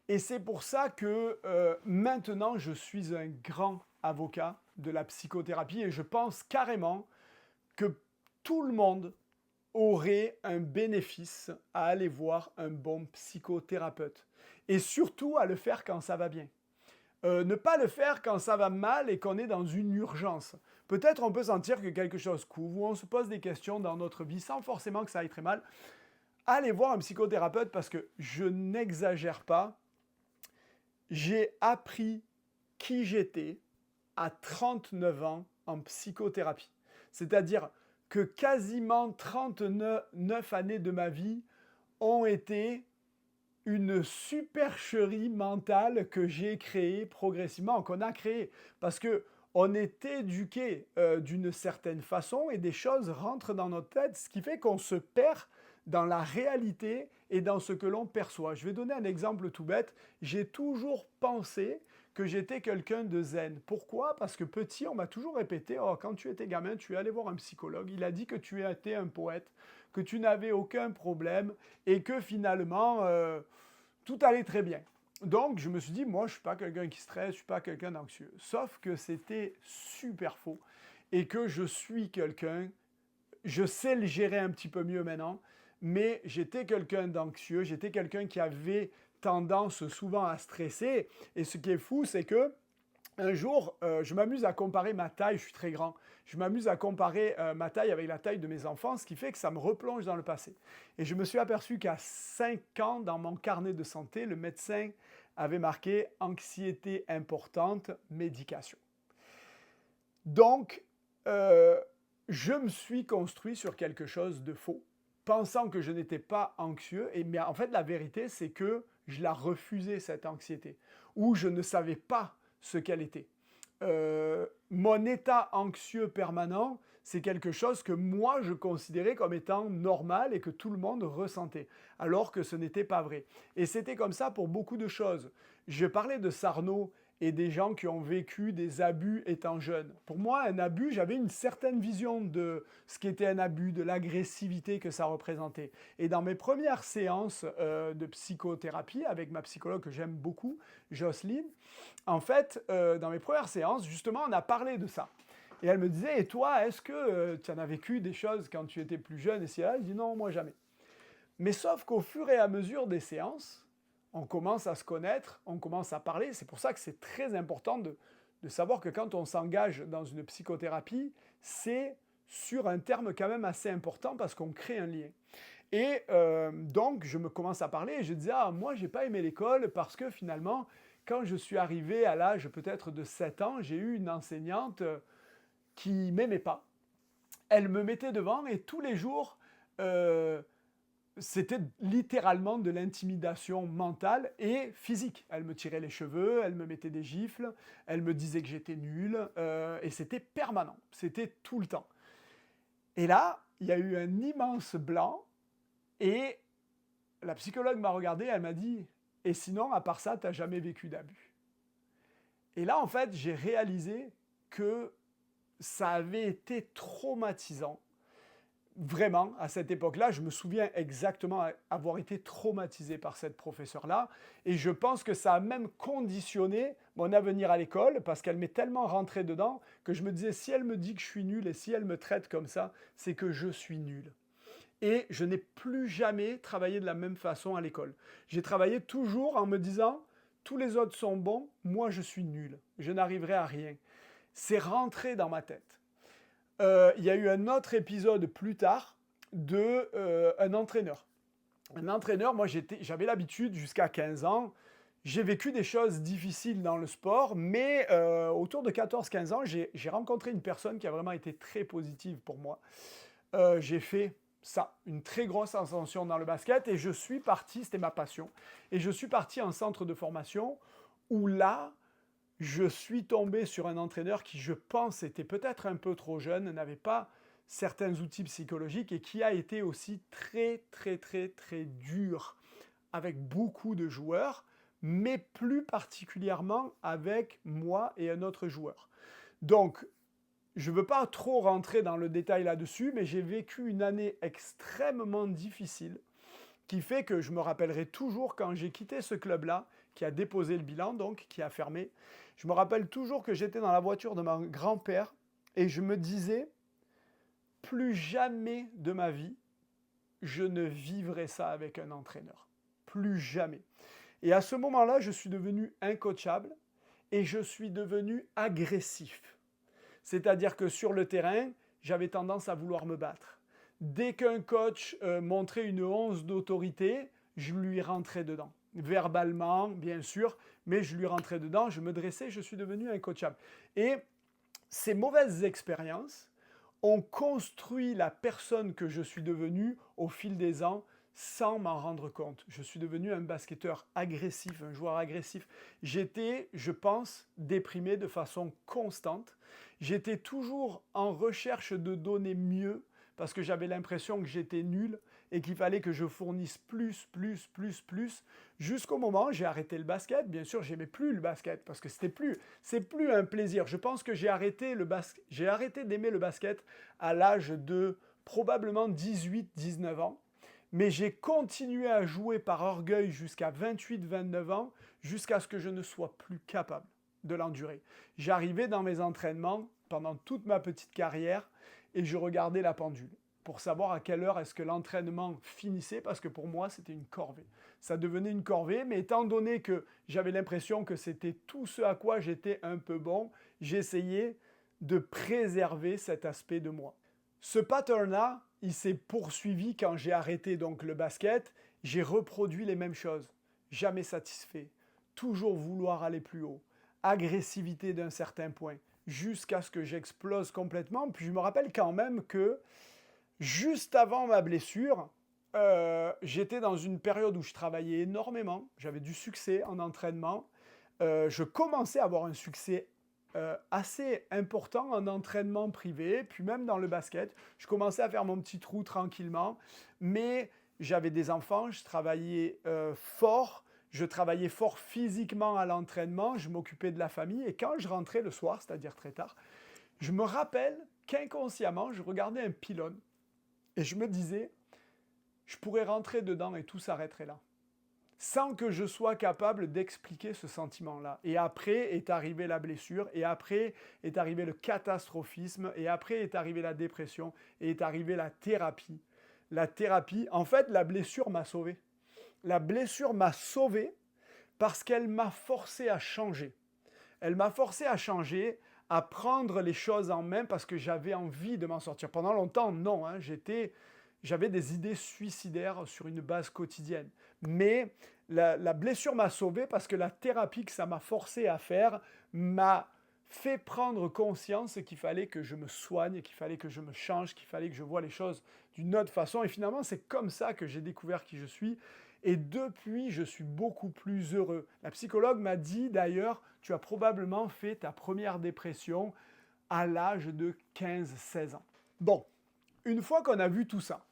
Et c'est pour ça que maintenant, je suis un grand avocat de la psychothérapie et je pense carrément que tout le monde aurait un bénéfice à aller voir un bon psychothérapeute. Et surtout à le faire quand ça va bien. Ne pas le faire quand ça va mal et qu'on est dans une urgence. Peut-être on peut sentir que quelque chose couvre ou on se pose des questions dans notre vie sans forcément que ça aille très mal. Allez voir un psychothérapeute parce que je n'exagère pas. J'ai appris qui j'étais à 39 ans en psychothérapie. C'est-à-dire que quasiment 39 années de ma vie ont été une supercherie mentale que j'ai créée progressivement, qu'on a créée. Parce qu'on est éduqué d'une certaine façon et des choses rentrent dans notre tête, ce qui fait qu'on se perd dans la réalité et dans ce que l'on perçoit. Je vais donner un exemple tout bête. J'ai toujours pensé que j'étais quelqu'un de zen. Pourquoi? Parce que petit, on m'a toujours répété, oh, quand tu étais gamin, tu es allé voir un psychologue, il a dit que tu étais un poète, que tu n'avais aucun problème et que finalement, tout allait très bien. Donc, je me suis dit, moi, je ne suis pas quelqu'un qui stresse, je ne suis pas quelqu'un d'anxieux. Sauf que c'était super faux et que je suis quelqu'un, je sais le gérer un petit peu mieux maintenant, mais j'étais quelqu'un d'anxieux, j'étais quelqu'un qui avait tendance souvent à stresser. Et ce qui est fou, c'est que un jour, je m'amuse à comparer ma taille, je suis très grand, je m'amuse à comparer ma taille avec la taille de mes enfants, ce qui fait que ça me replonge dans le passé. Et je me suis aperçu qu'à 5 ans, dans mon carnet de santé, le médecin avait marqué anxiété importante, médication. Donc, je me suis construit sur quelque chose de faux, pensant que je n'étais pas anxieux. Mais en fait, la vérité, c'est que je la refusais, cette anxiété, ou je ne savais pas ce qu'elle était. Mon état anxieux permanent, c'est quelque chose que moi, je considérais comme étant normal et que tout le monde ressentait, alors que ce n'était pas vrai. Et c'était comme ça pour beaucoup de choses. Je parlais de Sarno et des gens qui ont vécu des abus étant jeunes. Pour moi, un abus, j'avais une certaine vision de ce qu'était un abus, de l'agressivité que ça représentait. Et dans mes premières séances de psychothérapie, avec ma psychologue que j'aime beaucoup, Jocelyne, en fait, dans mes premières séances, justement, on a parlé de ça. Et elle me disait, et toi, est-ce que tu en as vécu des choses quand tu étais plus jeune? Et c'est là, je dis non, moi jamais. Mais sauf qu'au fur et à mesure des séances, on commence à se connaître, on commence à parler. C'est pour ça que c'est très important de savoir que quand on s'engage dans une psychothérapie, c'est sur un terme quand même assez important parce qu'on crée un lien. Et donc, je me commence à parler et je disais, ah, moi, j'ai pas aimé l'école parce que finalement, quand je suis arrivé à l'âge peut-être de 7 ans, j'ai eu une enseignante qui m'aimait pas. Elle me mettait devant et tous les jours, c'était littéralement de l'intimidation mentale et physique. Elle me tirait les cheveux, elle me mettait des gifles, elle me disait que j'étais nul, et c'était permanent, c'était tout le temps. Et là, il y a eu un immense blanc, et la psychologue m'a regardé, elle m'a dit « Et sinon, à part ça, tu n'as jamais vécu d'abus ?» Et là, en fait, j'ai réalisé que ça avait été traumatisant. Vraiment, à cette époque-là, je me souviens exactement avoir été traumatisé par cette professeure-là. Et je pense que ça a même conditionné mon avenir à l'école parce qu'elle m'est tellement rentrée dedans que je me disais, si elle me dit que je suis nul et si elle me traite comme ça, c'est que je suis nul. Et je n'ai plus jamais travaillé de la même façon à l'école. J'ai travaillé toujours en me disant, tous les autres sont bons, moi je suis nul. Je n'arriverai à rien. C'est rentré dans ma tête. Il y a eu un autre épisode plus tard d'un entraîneur. Un entraîneur, moi j'avais l'habitude jusqu'à 15 ans, j'ai vécu des choses difficiles dans le sport, mais autour de 14-15 ans, j'ai rencontré une personne qui a vraiment été très positive pour moi. J'ai fait ça, une très grosse ascension dans le basket et je suis parti, c'était ma passion, et je suis parti en centre de formation où là, je suis tombé sur un entraîneur qui, je pense, était peut-être un peu trop jeune, n'avait pas certains outils psychologiques et qui a été aussi très, très, très, très dur avec beaucoup de joueurs, mais plus particulièrement avec moi et un autre joueur. Donc, je ne veux pas trop rentrer dans le détail là-dessus, mais j'ai vécu une année extrêmement difficile qui fait que je me rappellerai toujours quand j'ai quitté ce club-là, qui a déposé le bilan, donc, qui a fermé. Je me rappelle toujours que j'étais dans la voiture de mon grand-père et je me disais, plus jamais de ma vie, je ne vivrai ça avec un entraîneur. Plus jamais. Et à ce moment-là, je suis devenu incoachable et je suis devenu agressif. C'est-à-dire que sur le terrain, j'avais tendance à vouloir me battre. Dès qu'un coach montrait une once d'autorité, je lui rentrais dedans. Verbalement, bien sûr, mais je lui rentrais dedans, je me dressais, je suis devenu incoachable. Et ces mauvaises expériences ont construit la personne que je suis devenu au fil des ans sans m'en rendre compte. Je suis devenu un basketteur agressif, un joueur agressif. J'étais, je pense, déprimé de façon constante. J'étais toujours en recherche de donner mieux parce que j'avais l'impression que j'étais nul et qu'il fallait que je fournisse plus, jusqu'au moment où j'ai arrêté le basket. Bien sûr, j'aimais plus le basket parce que c'est plus un plaisir. Je pense que j'ai arrêté d'aimer le basket à l'âge de probablement 18-19 ans. Mais j'ai continué à jouer par orgueil jusqu'à 28-29 ans, jusqu'à ce que je ne sois plus capable de l'endurer. J'arrivais dans mes entraînements pendant toute ma petite carrière et je regardais la pendule pour savoir à quelle heure est-ce que l'entraînement finissait, parce que pour moi, c'était une corvée. Ça devenait une corvée, mais étant donné que j'avais l'impression que c'était tout ce à quoi j'étais un peu bon, j'essayais de préserver cet aspect de moi. Ce pattern-là, il s'est poursuivi quand j'ai arrêté donc le basket. J'ai reproduit les mêmes choses. Jamais satisfait. Toujours vouloir aller plus haut. Agressivité d'un certain point. Jusqu'à ce que j'explose complètement. Puis je me rappelle quand même que juste avant ma blessure, j'étais dans une période où je travaillais énormément. J'avais du succès en entraînement. Je commençais à avoir un succès assez important en entraînement privé, puis même dans le basket. Je commençais à faire mon petit trou tranquillement, mais j'avais des enfants, je travaillais fort, je travaillais fort physiquement à l'entraînement, je m'occupais de la famille, et quand je rentrais le soir, c'est-à-dire très tard, je me rappelle qu'inconsciemment, je regardais un pylône, et je me disais, je pourrais rentrer dedans et tout s'arrêterait là, sans que je sois capable d'expliquer ce sentiment-là. Et après est arrivée la blessure, et après est arrivé le catastrophisme, et après est arrivée la dépression, et est arrivée la thérapie. La thérapie, en fait, la blessure m'a sauvé. La blessure m'a sauvé parce qu'elle m'a forcé à changer. Elle m'a forcé à changer, à prendre les choses en main parce que j'avais envie de m'en sortir. Pendant longtemps, non, j'avais des idées suicidaires sur une base quotidienne. Mais la blessure m'a sauvé parce que la thérapie que ça m'a forcé à faire m'a fait prendre conscience qu'il fallait que je me soigne, qu'il fallait que je me change, qu'il fallait que je voie les choses d'une autre façon. Et finalement, c'est comme ça que j'ai découvert qui je suis. Et depuis, je suis beaucoup plus heureux. La psychologue m'a dit d'ailleurs, tu as probablement fait ta première dépression à l'âge de 15-16 ans. Bon, une fois qu'on a vu tout ça,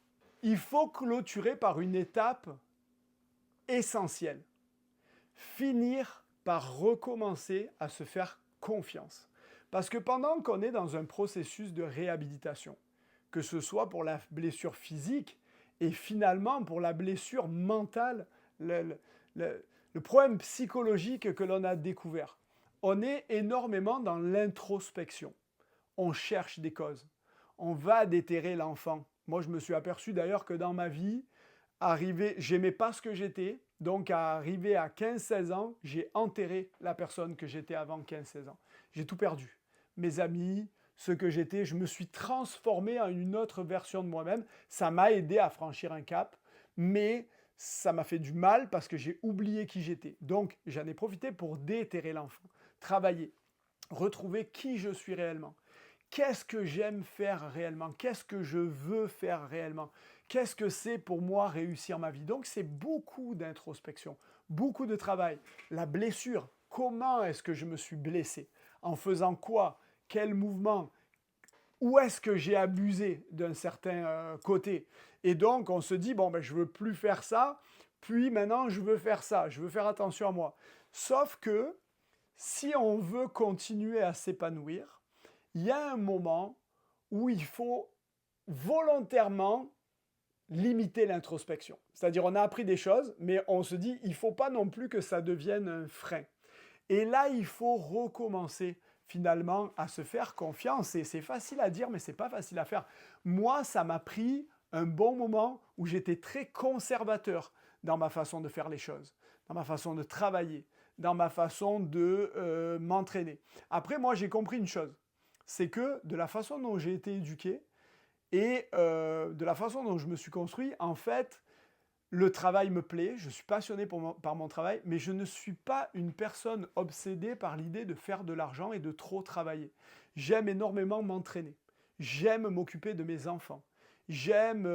il faut clôturer par une étape essentielle. Finir par recommencer à se faire confiance. Parce que pendant qu'on est dans un processus de réhabilitation, que ce soit pour la blessure physique et finalement pour la blessure mentale, le problème psychologique que l'on a découvert, on est énormément dans l'introspection. On cherche des causes. On va déterrer l'enfant. Moi, je me suis aperçu d'ailleurs que dans ma vie, j'aimais pas ce que j'étais, donc à arriver à 15-16 ans, j'ai enterré la personne que j'étais avant 15-16 ans. J'ai tout perdu. Mes amis, ce que j'étais, je me suis transformé en une autre version de moi-même. Ça m'a aidé à franchir un cap, mais ça m'a fait du mal parce que j'ai oublié qui j'étais. Donc, j'en ai profité pour déterrer l'enfant, travailler, retrouver qui je suis réellement. Qu'est-ce que j'aime faire réellement? Qu'est-ce que je veux faire réellement? Qu'est-ce que c'est pour moi réussir ma vie? Donc c'est beaucoup d'introspection, beaucoup de travail. La blessure, comment est-ce que je me suis blessé? En faisant quoi? Quel mouvement? Où est-ce que j'ai abusé d'un certain côté? Et donc on se dit, bon, ben, je ne veux plus faire ça, puis maintenant je veux faire ça, je veux faire attention à moi. Sauf que si on veut continuer à s'épanouir, il y a un moment où il faut volontairement limiter l'introspection. C'est-à-dire on a appris des choses, mais on se dit il ne faut pas non plus que ça devienne un frein. Et là, il faut recommencer finalement à se faire confiance. Et c'est facile à dire, mais ce n'est pas facile à faire. Moi, ça m'a pris un bon moment où j'étais très conservateur dans ma façon de faire les choses, dans ma façon de travailler, dans ma façon de m'entraîner. Après, moi, j'ai compris une chose. C'est que de la façon dont j'ai été éduqué et de la façon dont je me suis construit, en fait, le travail me plaît, je suis passionné par mon travail, mais je ne suis pas une personne obsédée par l'idée de faire de l'argent et de trop travailler. J'aime énormément m'entraîner, j'aime m'occuper de mes enfants, j'aime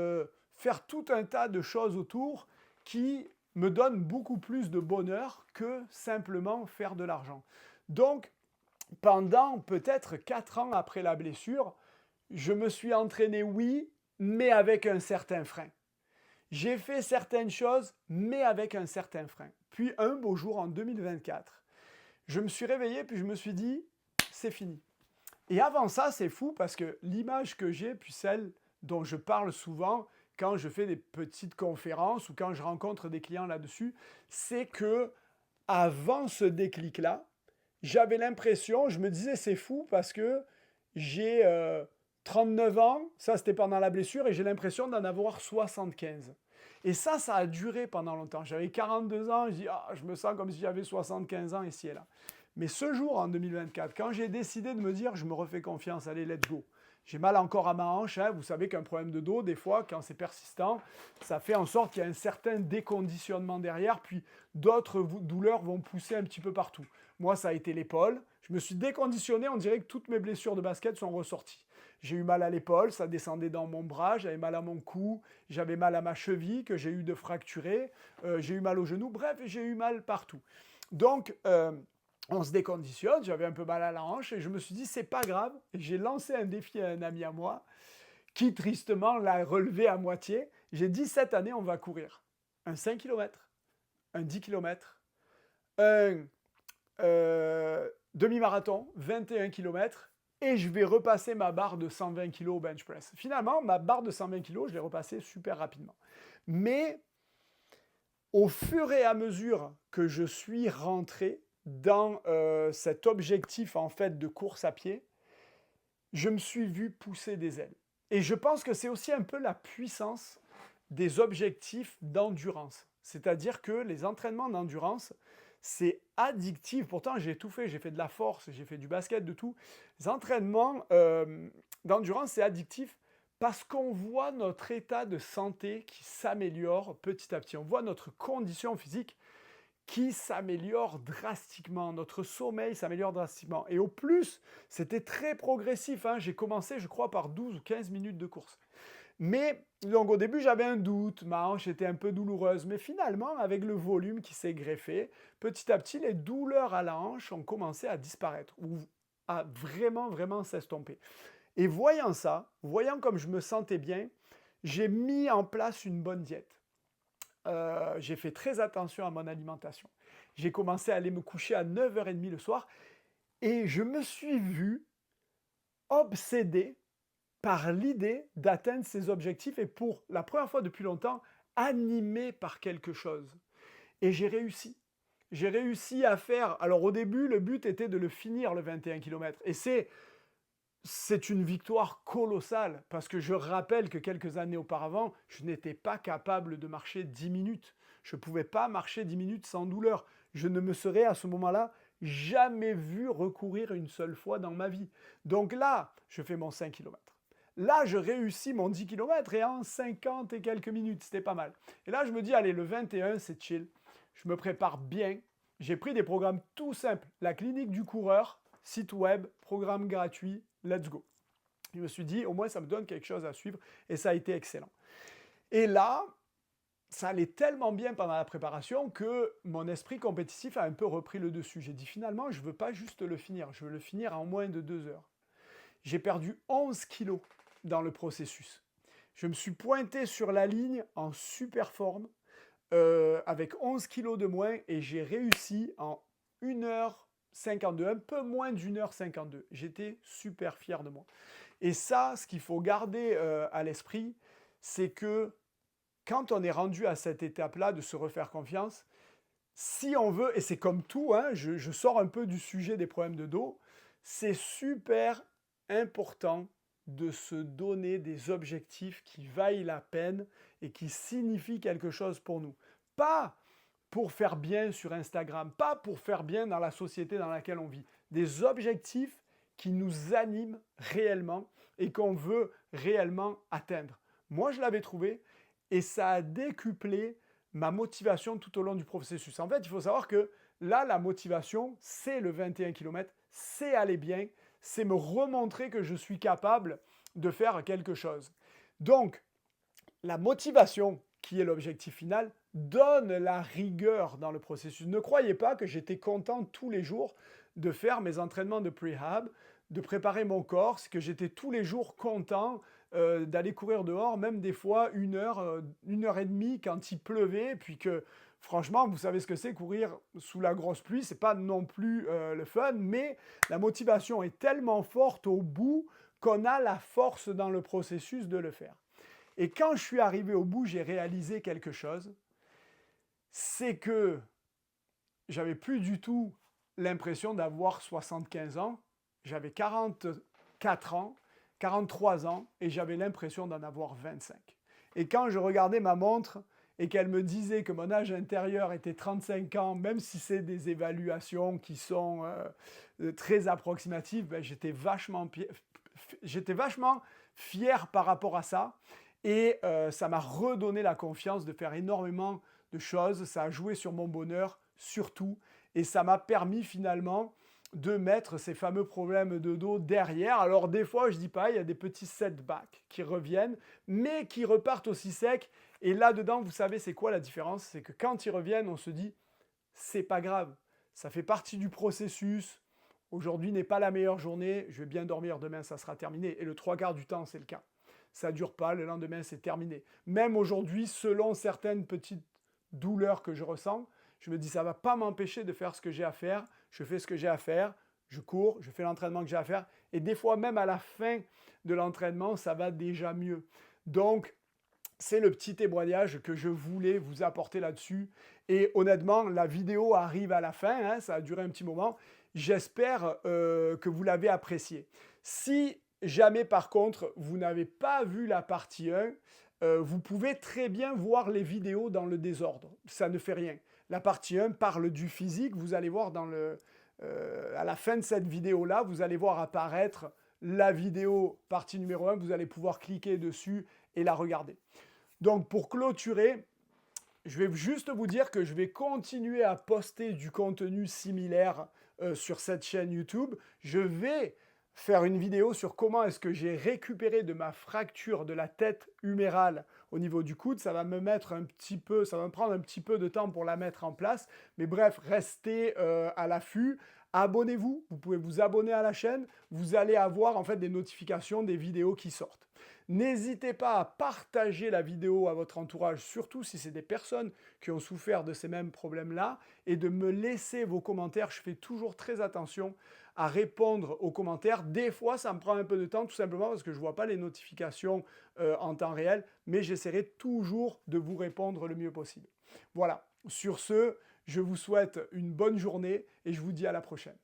faire tout un tas de choses autour qui me donnent beaucoup plus de bonheur que simplement faire de l'argent. Donc, pendant peut-être 4 ans après la blessure, je me suis entraîné, oui, mais avec un certain frein. J'ai fait certaines choses, mais avec un certain frein. Puis un beau jour, en 2024, je me suis réveillé, puis je me suis dit, c'est fini. Et avant ça, c'est fou, parce que l'image que j'ai, puis celle dont je parle souvent, quand je fais des petites conférences ou quand je rencontre des clients là-dessus, c'est que avant ce déclic-là, j'avais l'impression, je me disais c'est fou parce que j'ai 39 ans, ça c'était pendant la blessure, et j'ai l'impression d'en avoir 75. Et ça a duré pendant longtemps. J'avais 42 ans, je dis, je me sens comme si j'avais 75 ans ici et là. Mais ce jour, en 2024, quand j'ai décidé de me dire, je me refais confiance, allez, let's go. J'ai mal encore à ma hanche, hein. Vous savez qu'un problème de dos, des fois, quand c'est persistant, ça fait en sorte qu'il y a un certain déconditionnement derrière, puis d'autres douleurs vont pousser un petit peu partout. Moi, ça a été l'épaule. Je me suis déconditionné, on dirait que toutes mes blessures de basket sont ressorties. J'ai eu mal à l'épaule, ça descendait dans mon bras, j'avais mal à mon cou, j'avais mal à ma cheville que j'ai eu de fracturer, j'ai eu mal au genou, bref, j'ai eu mal partout. Donc, on se déconditionne, j'avais un peu mal à la hanche et je me suis dit, c'est pas grave. Et j'ai lancé un défi à un ami à moi qui, tristement, l'a relevé à moitié. J'ai dit, cette année, on va courir un 5 km, un 10 km, un demi-marathon, 21 km, et je vais repasser ma barre de 120 kg au bench press. Finalement, ma barre de 120 kg, je l'ai repassée super rapidement. Mais au fur et à mesure que je suis rentré dans cet objectif en fait de course à pied, je me suis vu pousser des ailes. Et je pense que c'est aussi un peu la puissance des objectifs d'endurance. C'est-à-dire que les entraînements d'endurance, c'est addictif. Pourtant, j'ai tout fait. J'ai fait de la force, j'ai fait du basket, de tout. Les entraînements d'endurance, c'est addictif parce qu'on voit notre état de santé qui s'améliore petit à petit. On voit notre condition physique qui s'améliore drastiquement. Notre sommeil s'améliore drastiquement. Et au plus, c'était très progressif, hein. J'ai commencé, je crois, par 12 ou 15 minutes de course. Mais, donc au début, j'avais un doute, ma hanche était un peu douloureuse. Mais finalement, avec le volume qui s'est greffé, petit à petit, les douleurs à la hanche ont commencé à disparaître ou à vraiment s'estomper. Et voyant ça, voyant comme je me sentais bien, j'ai mis en place une bonne diète. J'ai fait très attention à mon alimentation. J'ai commencé à aller me coucher à 9h30 le soir et je me suis vu obsédé par l'idée d'atteindre ces objectifs et pour la première fois depuis longtemps, animé par quelque chose. Et j'ai réussi. J'ai réussi à faire... Alors au début, le but était de le finir, le 21 km. Et c'est une victoire colossale, parce que je rappelle que quelques années auparavant, je n'étais pas capable de marcher 10 minutes. Je ne pouvais pas marcher 10 minutes sans douleur. Je ne me serais à ce moment-là jamais vu recourir une seule fois dans ma vie. Donc là, je fais mon 5 km. Là, je réussis mon 10 km et en 50 et quelques minutes, c'était pas mal. Et là, je me dis, allez, le 21, c'est chill. Je me prépare bien. J'ai pris des programmes tout simples. La clinique du coureur, site web, programme gratuit, let's go. Je me suis dit, au moins, ça me donne quelque chose à suivre et ça a été excellent. Et là, ça allait tellement bien pendant la préparation que mon esprit compétitif a un peu repris le dessus. J'ai dit, finalement, je ne veux pas juste le finir, je veux le finir en moins de 2 heures. J'ai perdu 11 kilos dans le processus. Je me suis pointé sur la ligne en super forme, avec 11 kilos de moins, et j'ai réussi en 1h52, un peu moins d'1h52. J'étais super fier de moi. Et ça, ce qu'il faut garder à l'esprit, c'est que quand on est rendu à cette étape-là de se refaire confiance, si on veut, et c'est comme tout, hein, je sors un peu du sujet des problèmes de dos, c'est super important de se donner des objectifs qui vaillent la peine et qui signifient quelque chose pour nous. Pas pour faire bien sur Instagram, pas pour faire bien dans la société dans laquelle on vit. Des objectifs qui nous animent réellement et qu'on veut réellement atteindre. Moi, je l'avais trouvé et ça a décuplé ma motivation tout au long du processus. En fait, il faut savoir que là, la motivation, c'est le 21 km, c'est aller bien, c'est me remontrer que je suis capable de faire quelque chose. Donc, la motivation, qui est l'objectif final, donne la rigueur dans le processus. Ne croyez pas que j'étais content tous les jours de faire mes entraînements de prehab, de préparer mon corps, que j'étais tous les jours content d'aller courir dehors, même des fois 1h30 quand il pleuvait, puis que franchement, vous savez ce que c'est courir sous la grosse pluie, c'est pas non plus le fun, mais la motivation est tellement forte au bout qu'on a la force dans le processus de le faire. Et quand je suis arrivé au bout, j'ai réalisé quelque chose, c'est que j'avais plus du tout l'impression d'avoir 75 ans, j'avais 44 ans, 43 ans, et j'avais l'impression d'en avoir 25. Et quand je regardais ma montre et qu'elle me disait que mon âge intérieur était 35 ans, même si c'est des évaluations qui sont très approximatives, ben, j'étais vachement fier par rapport à ça. Et ça m'a redonné la confiance de faire énormément de choses. Ça a joué sur mon bonheur, surtout. Et ça m'a permis finalement de mettre ces fameux problèmes de dos derrière. Alors des fois, je dis pas, il y a des petits setbacks qui reviennent, mais qui repartent aussi secs. Et là-dedans, vous savez, c'est quoi la différence? C'est que quand ils reviennent, on se dit, c'est pas grave. Ça fait partie du processus. Aujourd'hui n'est pas la meilleure journée. Je vais bien dormir. Demain, ça sera terminé. Et le trois quarts du temps, c'est le cas. Ça ne dure pas. Le lendemain, c'est terminé. Même aujourd'hui, selon certaines petites douleurs que je ressens, je me dis, ça ne va pas m'empêcher de faire ce que j'ai à faire. Je fais ce que j'ai à faire. Je cours, je fais l'entraînement que j'ai à faire. Et des fois, même à la fin de l'entraînement, ça va déjà mieux. Donc, c'est le petit témoignage que je voulais vous apporter là-dessus. Et honnêtement, la vidéo arrive à la fin, hein, ça a duré un petit moment. J'espère que vous l'avez apprécié. Si jamais par contre, vous n'avez pas vu la partie 1, vous pouvez très bien voir les vidéos dans le désordre. Ça ne fait rien. La partie 1 parle du physique. Vous allez voir à la fin de cette vidéo-là, vous allez voir apparaître la vidéo partie numéro 1. Vous allez pouvoir cliquer dessus et la regarder. Donc pour clôturer, je vais juste vous dire que je vais continuer à poster du contenu similaire sur cette chaîne YouTube. Je vais faire une vidéo sur comment est-ce que j'ai récupéré de ma fracture de la tête humérale au niveau du coude. Ça va me prendre un petit peu de temps pour la mettre en place. Mais bref, restez à l'affût. Abonnez-vous, vous pouvez vous abonner à la chaîne. Vous allez avoir en fait des notifications des vidéos qui sortent. N'hésitez pas à partager la vidéo à votre entourage, surtout si c'est des personnes qui ont souffert de ces mêmes problèmes-là, et de me laisser vos commentaires. Je fais toujours très attention à répondre aux commentaires. Des fois, ça me prend un peu de temps, tout simplement parce que je ne vois pas les notifications en temps réel, mais j'essaierai toujours de vous répondre le mieux possible. Voilà, sur ce, je vous souhaite une bonne journée et je vous dis à la prochaine.